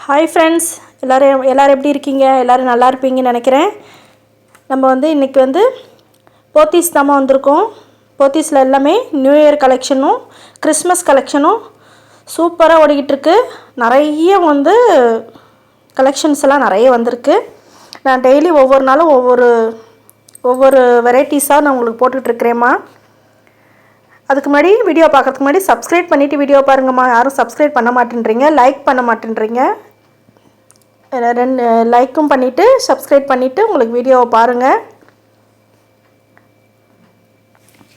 Hi friends, எல்லோரும் எப்படி இருக்கீங்க? எல்லோரும் நல்லா இருப்பீங்கன்னு நினைக்கிறேன். நம்ம இன்றைக்கி போத்தீஸ் தான் வந்திருக்கோம். போத்தீஸில் எல்லாமே நியூ இயர் கலெக்ஷனும் கிறிஸ்மஸ் கலெக்ஷனும் சூப்பராக ஓடிக்கிட்டுருக்கு. நிறைய கலெக்ஷன்ஸ் எல்லாம் நிறைய வந்திருக்கு. நான் டெய்லி ஒவ்வொரு நாளும் ஒவ்வொரு வெரைட்டிஸாக நான் உங்களுக்கு போட்டுட்ருக்கிறேம்மா. அதுக்கு முன்னாடி வீடியோ பார்க்குறதுக்கு முன்னாடி சப்ஸ்கிரைப் பண்ணிவிட்டு வீடியோ பாருங்கம்மா. யாரும் சப்ஸ்கிரைப் பண்ண மாட்டேன்றீங்க, லைக் பண்ண மாட்டேன்றீங்க. லைக்கும் பண்ணிவிட்டு சப்ஸ்கிரைப் பண்ணிவிட்டு உங்களுக்கு வீடியோவை பாருங்கள்.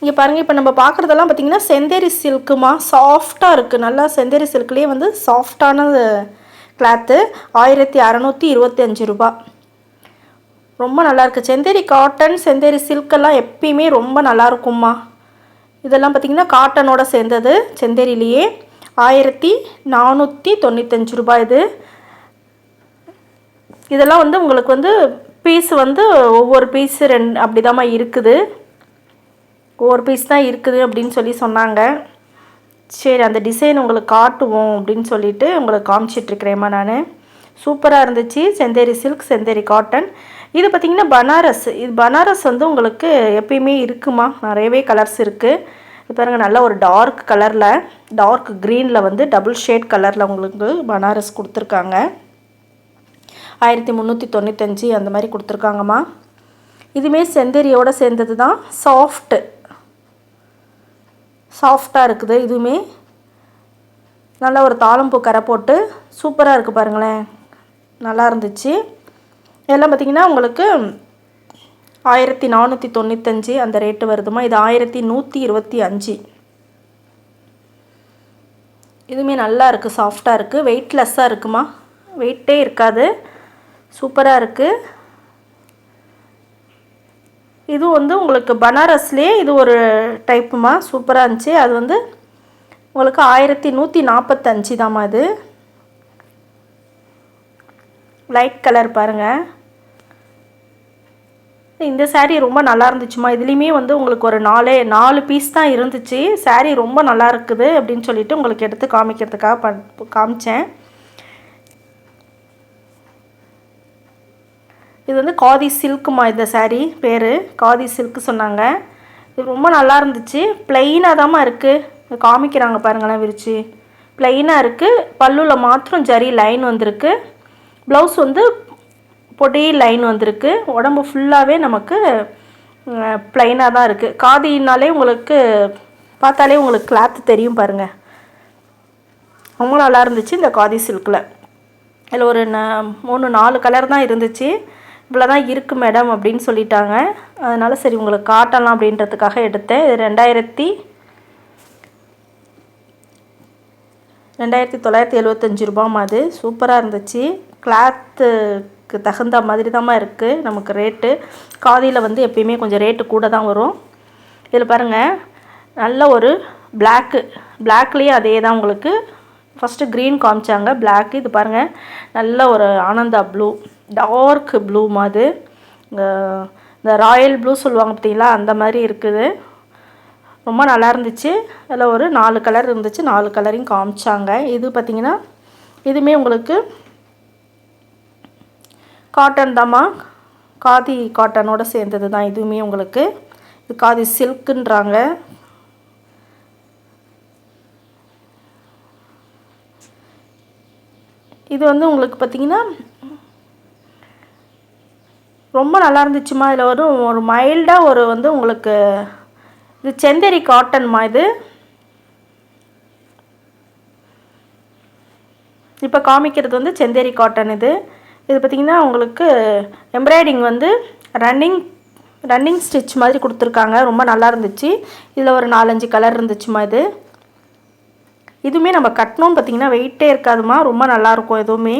இங்கே பாருங்கள், இப்போ நம்ம பார்க்குறதெல்லாம் பார்த்திங்கன்னா செந்தேரி சில்க்குமா, சாஃப்டாக இருக்குது. நல்லா செந்தேரி சில்க்லேயே சாஃப்டான கிளாத்து. 1625 ரூபா. ரொம்ப நல்லாயிருக்கு. செந்தேரி காட்டன், செந்தேரி சில்கெல்லாம் எப்பயுமே ரொம்ப நல்லாயிருக்கும்மா. இதெல்லாம் பார்த்திங்கன்னா காட்டனோட சேர்ந்தது, செந்தேரிலேயே. 1495 ரூபாய் இது. இதெல்லாம் உங்களுக்கு பீஸ் ஒவ்வொரு பீஸு அப்படி தாம்மா இருக்குது. ஒவ்வொரு பீஸ் தான் இருக்குது அப்படின்னு சொன்னாங்க. சரி, அந்த டிசைன் உங்களுக்கு காட்டுவோம் அப்படின்னு சொல்லிட்டு உங்களுக்கு காமிச்சிட்ருக்கிறேம்மா நான். சூப்பராக இருந்துச்சு. Chanderi silk, Chanderi cotton. இது பார்த்திங்கன்னா பனாரஸ். இது பனாரஸ் உங்களுக்கு எப்பயுமே இருக்குமா, நிறையவே கலர்ஸ் இருக்குது. இது பாருங்கள், நல்ல ஒரு டார்க் கலரில், டார்க் க்ரீனில் டபுள் ஷேட் கலரில் உங்களுக்கு பனாரஸ் கொடுத்துருக்காங்க. 1395 அந்த மாதிரி கொடுத்துருக்காங்கம்மா. இதுவுமே செந்தேரியோடு சேர்ந்தது தான். சாஃப்டாக இருக்குது. இதுவுமே நல்ல ஒரு தாளம்பூ கரை போட்டு சூப்பராக இருக்குது பாருங்களேன். நல்லா இருந்துச்சு. இதெல்லாம் பார்த்திங்கன்னா உங்களுக்கு 1495 அந்த ரேட்டு வருதுமா. இது 1125. இதுவுமே நல்லா இருக்குது, சாஃப்டாக இருக்குது, வெயிட்லெஸ்ஸாக இருக்குமா, வெயிட்டே இருக்காது. சூப்பராக இருக்குது. இது உங்களுக்கு பனாரஸ்லேயே இது ஒரு டைப்புமா, சூப்பராக இருந்துச்சு. அது உங்களுக்கு 1145 தாம்மா. இது லைட் கலர் பாருங்கள். இந்த சாரீ ரொம்ப நல்லா இருந்துச்சுமா. இதுலேயுமே உங்களுக்கு ஒரு 4 பீஸ் தான் இருந்துச்சு. சாரீ ரொம்ப நல்லா இருக்குது அப்படின்னு சொல்லிட்டு உங்களுக்கு எடுத்து காமிக்கிறதுக்காக காமிச்சேன். இது காதி சில்க்குமா. இந்த சாரீ பேர் காதி சில்க்கு சொன்னாங்க. இது ரொம்ப நல்லா இருந்துச்சு. ப்ளைனாக தாம்மா இருக்குது. காமிக்கிறாங்க பாருங்களேன், விரிச்சு ப்ளைனாக இருக்குது. பல்லுவில் மாத்திரம் ஜரி லைன் வந்திருக்கு. ப்ளவுஸ் பொடி லைன் வந்திருக்கு. உடம்பு ஃபுல்லாகவே நமக்கு ப்ளைனாக தான் இருக்குது. காதினாலே உங்களுக்கு பார்த்தாலே உங்களுக்கு கிளாத்து தெரியும் பாருங்கள். ரொம்ப நல்லா இருந்துச்சு இந்த காதி சில்கில். இதில் ஒரு 3-4 கலர் தான் இருந்துச்சு. இவ்வளோ தான் இருக்குது மேடம் அப்படின்னு சொல்லிட்டாங்க. அதனால் சரி உங்களுக்கு காட்டலாம் அப்படின்றதுக்காக எடுத்தேன். இது 2975 ரூபாமா. அது சூப்பராக இருந்துச்சு. கிளாத்துக்கு தகுந்த மாதிரி தாம்மா இருக்குது நமக்கு ரேட்டு. காதியில் எப்பயுமே கொஞ்சம் ரேட்டு கூட தான் வரும். இதில் பாருங்கள், நல்ல ஒரு பிளாக்லேயே அதே தான் உங்களுக்கு. ஃபஸ்ட்டு க்ரீன் காமிச்சாங்க, பிளாக்கு. இது பாருங்கள், நல்ல ஒரு ஆனந்தா ப்ளூ, டார்க் ப்ளூ மாதிரி. இந்த ராயல் ப்ளூ சொல்லுவாங்க பார்த்தீங்களா, அந்த மாதிரி இருக்குது. ரொம்ப நல்லா இருந்துச்சு. அதில் ஒரு 4 கலர் இருந்துச்சு. 4 கலரையும் காமிச்சாங்க. இது பார்த்திங்கன்னா இதுவுமே உங்களுக்கு காட்டன் தாம்மா. காதி காட்டனோட சேர்ந்தது தான் இதுவுமே உங்களுக்கு. இது காதி சில்க்குன்றாங்க. இது உங்களுக்கு பார்த்திங்கன்னா ரொம்ப நல்லா இருந்துச்சுமா. இதில் ஒரு மைல்டாக உங்களுக்கு இது செந்தேரி காட்டன்மா. இது இப்போ காமிக்கிறது செந்தேரி காட்டன். இது பார்த்திங்கன்னா உங்களுக்கு எம்ப்ராய்டிங் ரன்னிங் ஸ்டிச் மாதிரி கொடுத்துருக்காங்க. ரொம்ப நல்லா இருந்துச்சு. இதில் ஒரு 4-5 கலர் இருந்துச்சுமா. இதுவுமே நம்ம கட்டணும்னு பார்த்திங்கன்னா வெயிட்டே இருக்காதுமா. ரொம்ப நல்லாயிருக்கும். எதுவுமே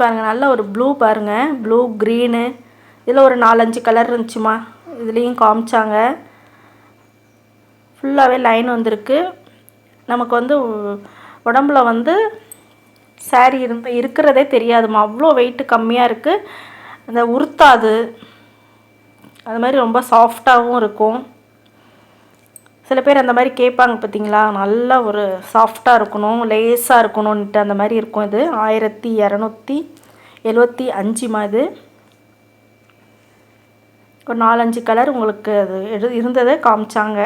பாருங்கள், நல்ல ஒரு ப்ளூ பாருங்கள், ப்ளூ க்ரீனு. இதில் ஒரு 4-5 கலர் இருந்துச்சுமா. இதுலேயும் காமிச்சாங்க. ஃபுல்லாகவே லைன் வந்திருக்கு. நமக்கு உடம்புல சாரீ இருக்கிறதே தெரியாதுமா. அவ்வளோ வெயிட்டு கம்மியாக இருக்குது. அந்த உறுத்தாது. அது மாதிரி ரொம்ப சாஃப்டாகவும் இருக்கும். சில பேர் அந்த மாதிரி கேட்பாங்க பார்த்தீங்களா, நல்லா ஒரு சாஃப்டாக இருக்கணும், லேஸாக இருக்கணும்ன்ட்டு அந்த மாதிரி இருக்கும். இது 1275மா. இது ஒரு 4-5 கலர் உங்களுக்கு அது இருந்ததை காமிச்சாங்க.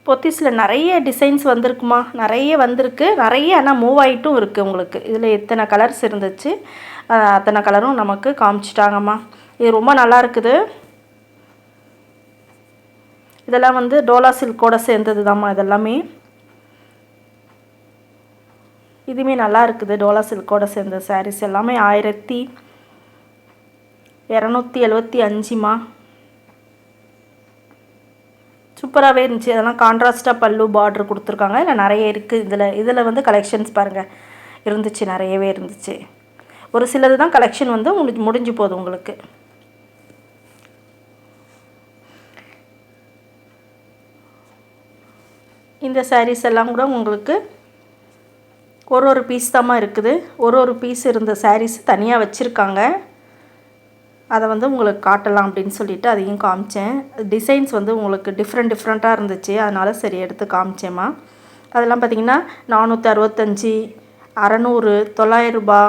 பொத்திஸில் நிறைய டிசைன்ஸ் வந்திருக்குமா, நிறைய வந்திருக்கு, நிறைய ஆனால் மூவ் ஆகிட்டும் இருக்குது உங்களுக்கு. இதில் எத்தனை கலர்ஸ் இருந்துச்சு அத்தனை கலரும் நமக்கு காமிச்சிட்டாங்கம்மா. இது ரொம்ப நல்லா இருக்குது. இதெல்லாம் வந்து டோலா சில்கோட சேர்ந்தது தாம்மா இதெல்லாமே. இதுவுமே நல்லா இருக்குது. டோலா சில்கோட சேர்ந்த சாரீஸ் எல்லாமே 1275மா. சூப்பராகவே இருந்துச்சு. அதெல்லாம் கான்ட்ராஸ்ட்டாக பல்லு பார்ட்ரு கொடுத்துருக்காங்க. இல்லை நிறைய இருக்குது. இதில் வந்து கலெக்ஷன்ஸ் பாருங்கள் இருந்துச்சு, நிறையவே இருந்துச்சு. ஒரு சிலது தான் கலெக்ஷன் வந்து முடிஞ்சு போகுது உங்களுக்கு. இந்த சாரீஸ் எல்லாம் கூட உங்களுக்கு ஒரு பீஸ் தாம்மா இருக்குது. ஒரு பீஸ் இருந்த சாரீஸ் தனியாக வச்சுருக்காங்க. அதை வந்து உங்களுக்கு காட்டலாம் அப்படின்னு சொல்லிவிட்டு அதையும் காமிச்சேன். டிசைன்ஸ் வந்து உங்களுக்கு டிஃப்ரெண்ட்டாக இருந்துச்சு, அதனால் சரி எடுத்து காமிச்சேம்மா. அதெல்லாம் பார்த்திங்கன்னா 465, 600, 900 ரூபா,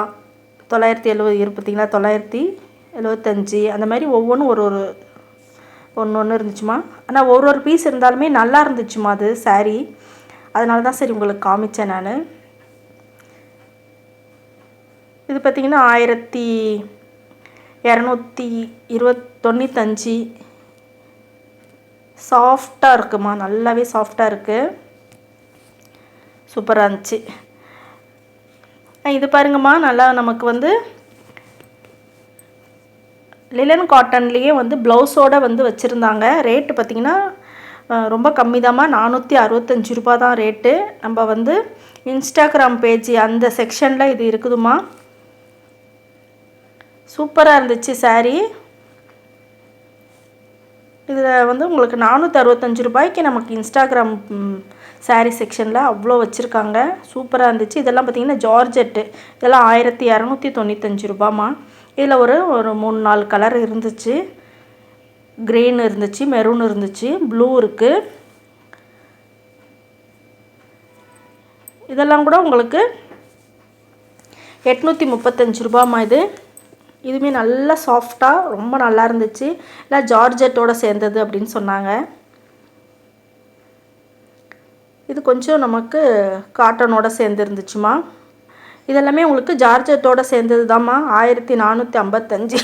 970 பார்த்திங்களா, 975 அந்த மாதிரி ஒவ்வொன்றும் ஒன்று இருந்துச்சுமா. ஆனால் ஒரு பீஸ் இருந்தாலுமே நல்லா இருந்துச்சுமா அது சாரீ. அதனால தான் சரி உங்களுக்கு காமிச்சேன் நான். இது பார்த்திங்கன்னா 1295. சாஃப்டாக இருக்குமா, நல்லாவே சாஃப்டாக இருக்குது, சூப்பராக இருந்துச்சு. இது பாருங்கம்மா, நல்லா நமக்கு வந்து லிலன் காட்டன்லேயே வந்து ப்ளவுஸோடு வந்து வச்சுருந்தாங்க. ரேட்டு பார்த்திங்கன்னா ரொம்ப கம்மி தாம்மா, 465 ரூபா தான் ரேட்டு. நம்ம வந்து இன்ஸ்டாகிராம் பேஜ் அந்த செக்ஷனில் இது இருக்குதுமா. சூப்பராக இருந்துச்சு சாரீ. இதில் வந்து உங்களுக்கு 465 ரூபாய்க்கு நமக்கு இன்ஸ்டாகிராம் சாரீ செக்ஷனில் அவ்வளோ வச்சுருக்காங்க. சூப்பராக இருந்துச்சு. இதெல்லாம் பார்த்திங்கன்னா ஜார்ஜெட்டு. இதெல்லாம் 1295 ரூபாம்மா. இதில் ஒரு 3-4 கலர் இருந்துச்சு. க்ரீன் இருந்துச்சு, மெரூன் இருந்துச்சு, ப்ளூ இருக்குது. இதெல்லாம் கூட உங்களுக்கு 835 ரூபாம்மா. இதுவுமே நல்லா சாஃப்டாக ரொம்ப நல்லா இருந்துச்சு. இல்லை ஜார்ஜெட்டோடு சேர்ந்தது அப்படின்னு சொன்னாங்க. இது கொஞ்சம் நமக்கு காட்டனோட சேர்ந்து இருந்துச்சுமா. இதெல்லாமே உங்களுக்கு ஜார்ஜெட்டோடு சேர்ந்தது தாம்மா. 1455.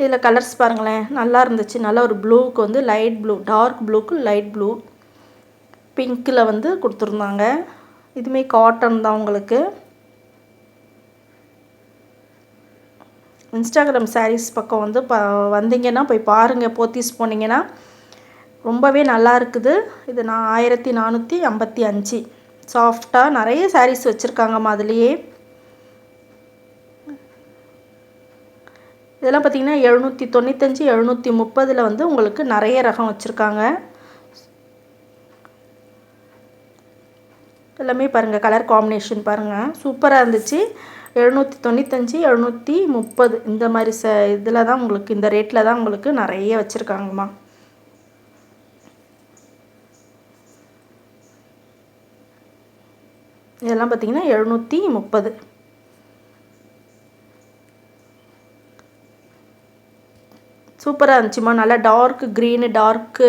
இதில் கலர்ஸ் பாருங்களேன், நல்லா இருந்துச்சு. நல்லா ஒரு ப்ளூவுக்கு வந்து லைட் ப்ளூ, டார்க் ப்ளூக்கு லைட் ப்ளூ, பிங்க்கில் வந்து கொடுத்துருந்தாங்க. இதுவுமே காட்டன் தான் உங்களுக்கு. இன்ஸ்டாகிராம் சாரீஸ் பக்கம் வந்து வந்தீங்கன்னா போய் பாருங்கள். போத்தீஸ் போனீங்கன்னா ரொம்பவே நல்லா இருக்குது. இது 1455. சாஃப்டாக நிறைய சாரீஸ் வச்சுருக்காங்கம்மா அதுலேயே. இதெல்லாம் பார்த்திங்கன்னா 795, 730 வந்து உங்களுக்கு நிறைய ரகம் வச்சுருக்காங்க. எல்லாமே பாருங்கள், கலர் காம்பினேஷன் பாருங்கள், சூப்பராக இருந்துச்சு. 795, 730 இந்த மாதிரி இதில் தான் உங்களுக்கு, இந்த ரேட்டில் தான் உங்களுக்கு நிறைய வச்சுருக்காங்கம்மா. இதெல்லாம் பார்த்திங்கன்னா 730. சூப்பராக இருந்துச்சுமா. நல்லா டார்க் க்ரீனு, டார்க்கு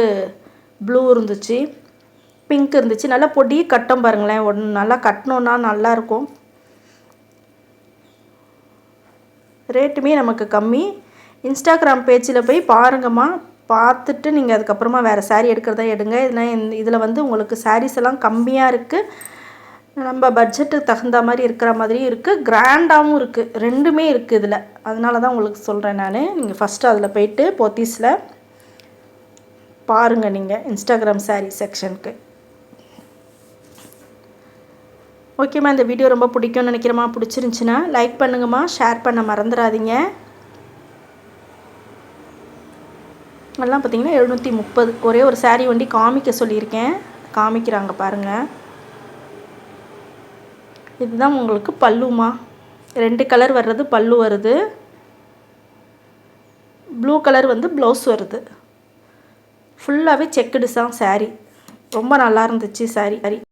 ப்ளூ இருந்துச்சு, பிங்க் இருந்துச்சு. நல்லா பொடி கட்டம் பாருங்களேன், நல்லா கட்டணுன்னா நல்லாயிருக்கும். ரேட்டுமே நமக்கு கம்மி. இன்ஸ்டாகிராம் பேஜில் போய் பாருங்கம்மா. பார்த்துட்டு நீங்கள் அதுக்கப்புறமா வேறு சாரீ எடுக்கிறதா எடுங்க. இதில் வந்து உங்களுக்கு சாரீஸ் எல்லாம் கம்மியாக இருக்குது, நம்ம பட்ஜெட்டுக்கு தகுந்த மாதிரி இருக்கிற மாதிரியும் இருக்குது, கிராண்டாகவும் இருக்குது, ரெண்டுமே இருக்குது இதில். அதனால தான் உங்களுக்கு சொல்கிறேன் நான். நீங்கள் ஃபஸ்ட்டு அதில் போயிட்டு போத்தீஸில் பாருங்கள் நீங்கள் இன்ஸ்டாகிராம் சாரீ செக்ஷனுக்கு. ஓகேம்மா, இந்த வீடியோ ரொம்ப பிடிக்கும்னு நினைக்கிறேம்மா. பிடிச்சிருந்துச்சின்னா லைக் பண்ணுங்கம்மா, ஷேர் பண்ண மறந்துடாதீங்க. எல்லாம் பார்த்திங்கன்னா 730. ஒரே ஒரு சாரீ வண்டி காமிக்க சொல்லியிருக்கேன், காமிக்கிறாங்க பாருங்கள். இதுதான் உங்களுக்கு பல்லுமா. 2 கலர் வர்றது பல்லு வருது. ப்ளூ கலர் வந்து ப்ளவுஸ் வருது. ஃபுல்லாகவே செக்குடு தான் saree. ரொம்ப நல்லா இருந்துச்சு saree.